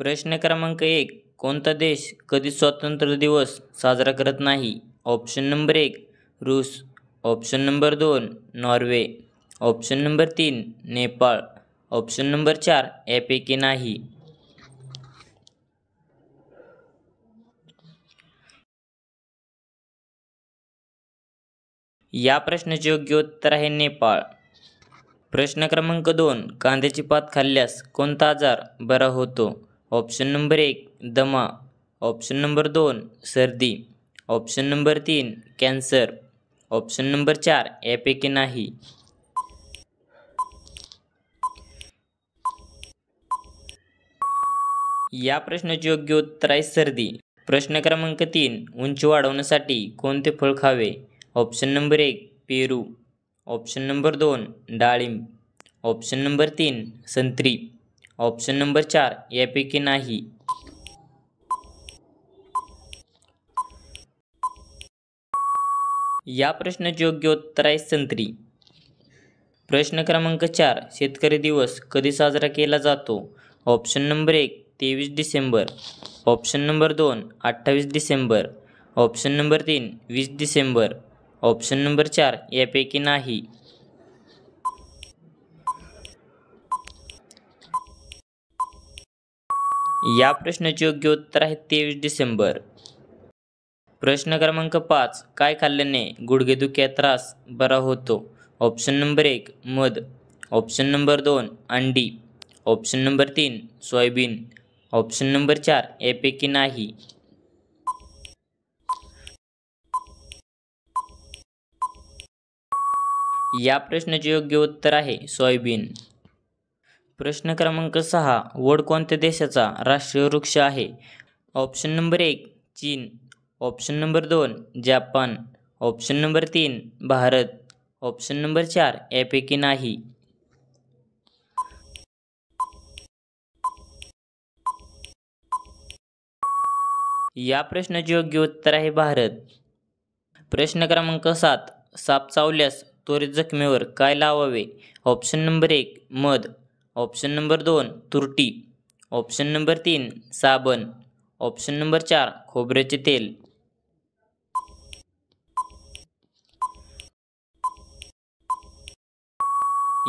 प्रश्न क्रमांक 1. कोणता देश कधी स्वातंत्र्य दिवस साजरा करत नाही? ऑप्शन नंबर 1 रूस, option number 2 Norway, option number 3 Nepal, option number 4 यापैकी नाही. या प्रश्नाचे योग्य उत्तर आहे नेपाळ. प्रश्न क्रमांक 2. कांद्याची पात खाल्ल्यास कोणता आजार बरा होतो? ऑप्शन नंबर 1 दमा, ऑप्शन नंबर 2 सर्दी, option number 3 cancer, option number 4 यापैकी नाही. या प्रश्नाचे योग्य उत्तर आहे सर्दी. प्रश्न क्रमांक 3. उंची वाढवण्यासाठी कोणते फळ खावे? ऑप्शन नंबर 1 पेरू, ऑप्शन नंबर 2 डाळिंब, ऑप्शन नंबर 3 संत्री, ऑप्शन नंबर 4 यापैकी नाही. या प्रश्नाचे योग्य उत्तर आहे संत्री. प्रश्न क्रमांक 4. शेतकरी दिवस कधी साजरा केला जातो? Option number 1 23 December, option number 2 28 December, option number 3 20 December, option number 4 यापैकी नाही. या प्रश्नाचे योग्य उत्तर आहे 23 डिसेंबर. प्रश्न क्रमांक 5. काय खाल्ल्याने गुडघेदुखीचा त्रास बरा होतो? ऑप्शन नंबर 1 मध, ऑप्शन नंबर 2 अंडी, option number 3 soybean, option number 4 यापैकी नाही. या प्रश्नाचे योग्य उत्तर आहे सोयाबीन. प्रश्न क्रमांक 6. वड कोणत्या देशाचा राष्ट्रीय वृक्ष आहे? ऑप्शन नंबर 1 चीन, option number 2 Japan, option number 3 Bharat, option number 4 यापैकी नाही. या प्रश्नाचे योग्य उत्तर आहे भारत. प्रश्न क्रमांक 7. साप चावल्यास त्वरित जखमेवर काय लावावे? ऑप्शन नंबर 1 मध, ऑप्शन नंबर 2 तुरटी, ऑप्शन नंबर 3 साबण, ऑप्शन नंबर 4 खोबऱ्याचे तेल.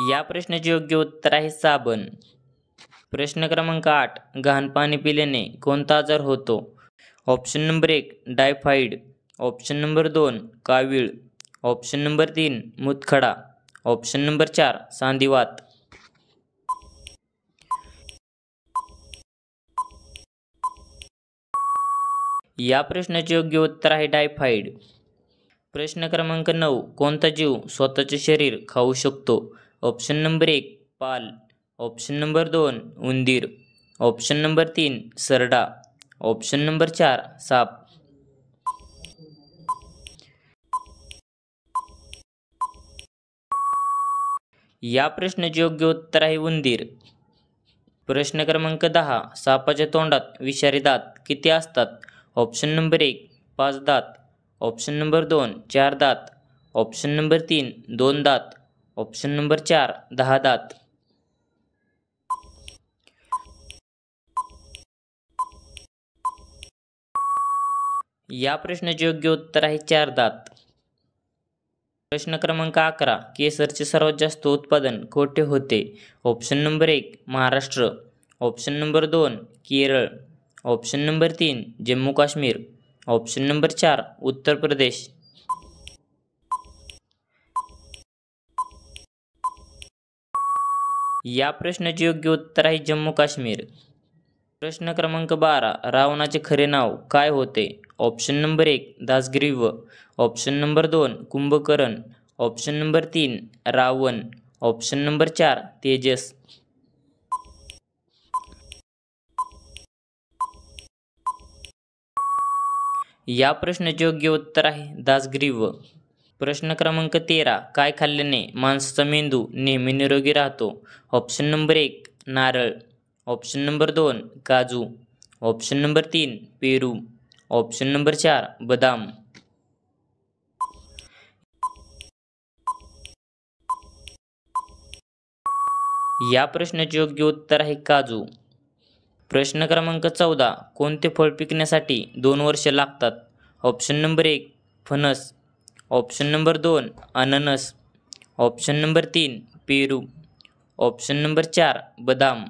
या प्रश्नाचे योग्य उत्तर आहे साबण. प्रश्न क्रमांक 8. घाण पाणी पिल्याने कोणता आजार होतो? Option number 1 typhoid, option number 2 कावीळ, ऑप्शन नंबर 3 मूतखडा, ऑप्शन नंबर 4 सांधिवात. या प्रश्नाचे योग्य उत्तर आहे टायफॉइड. प्रश्न क्रमांक 9. कोणता जीव स्वतःचे शरीर खाऊ शकतो? ऑप्शन नंबर 1 पाल, ऑप्शन नंबर 2 उंदीर, ऑप्शन नंबर 3 सरडा, ऑप्शन नंबर 4 साप. या प्रश्नाचे योग्य उत्तर आहे उंदीर. प्रश्न क्रमांक 10. सापाच्या तोंडात विषारी दात किती असतात? ऑप्शन नंबर 1 5 दात, ऑप्शन नंबर 2 4 दात, ऑप्शन नंबर 3 2 दात, ऑप्शन नंबर 4 10 दात. या प्रश्नाचे योग्य उत्तर आहे 4 दात. प्रश्न क्रमांक 11. केसरचे सर्वात जास्त उत्पादन कोठे होते? Option number 1 Maharashtra, option number 2 Kerala, option number 3 Jammu Kashmir, option number 4 Uttar Pradesh. या प्रश्नाचे योग्य उत्तर आहे जम्मू काश्मीर. प्रश्न क्रमांक 12. रावणाचे खरे नाव काय होते? Option number 1 Dasgriva, option number 2 Kumbhakarna, option number 3 Ravan, option number 4 Tejas. या प्रश्नाचे योग्य उत्तर आहे दासग्रीव. प्रश्न क्रमांक 13. काय खाल्ल्याने माणसाचा मेंदू नेहमी निरोगी राहतो? ऑप्शन नंबर 1 नारळ, ऑप्शन नंबर 2 काजू, ऑप्शन नंबर 3 पेरू, ऑप्शन नंबर 4 बदाम. या प्रश्नाचे योग्य उत्तर आहे काजू. प्रश्न क्रमांक 14. कोणते फळ पिकण्यासाठी 2 वर्षे लागतात? ऑप्शन नंबर 1 फणस, ऑप्शन नंबर 2 अननस, ऑप्शन नंबर 3 पेरू, ऑप्शन नंबर 4 बदाम.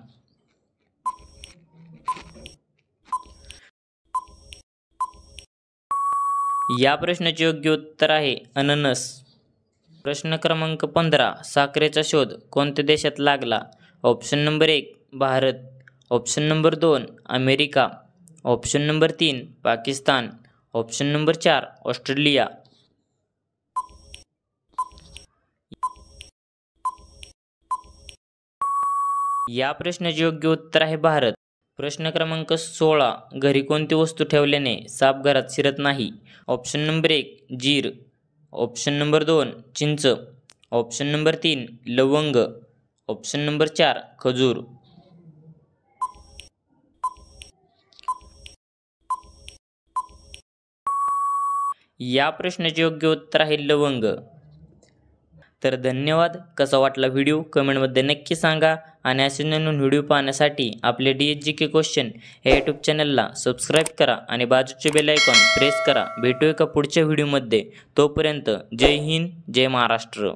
या प्रश्नाचे योग्य उत्तर आहे अननस. प्रश्न क्रमांक 15. साखरेचा शोध कोणत्या देशात लागला? Option number 1 Bharat, option number 2 America, option number 3 Pakistan, option number 4 Australia. या प्रश्नाचे योग्य उत्तर आहे भारत. प्रश्न क्रमांक 16. घरी कोणती वस्तू ठेवल्याने साप घरात शिरत नाही? ऑप्शन नंबर 1 जीर, ऑप्शन नंबर 2 चिंच, ऑप्शन नंबर 3 लवंग, ऑप्शन नंबर 4 खजूर. या प्रश्नाचे योग्य उत्तर आहे लवंग. तर धन्यवाद. कसा वाटला व्हिडिओ कमेंटमध्ये नक्की सांगा आणि असे नवीन व्हिडिओ पाहण्यासाठी आपले DSGK क्वेश्चन या यूट्यूब चॅनलला सबस्क्राईब करा आणि बाजूचे बेल आयकॉन प्रेस करा. भेटू एका पुढच्या व्हिडिओमध्ये. तोपर्यंत जय हिंद, जय महाराष्ट्र.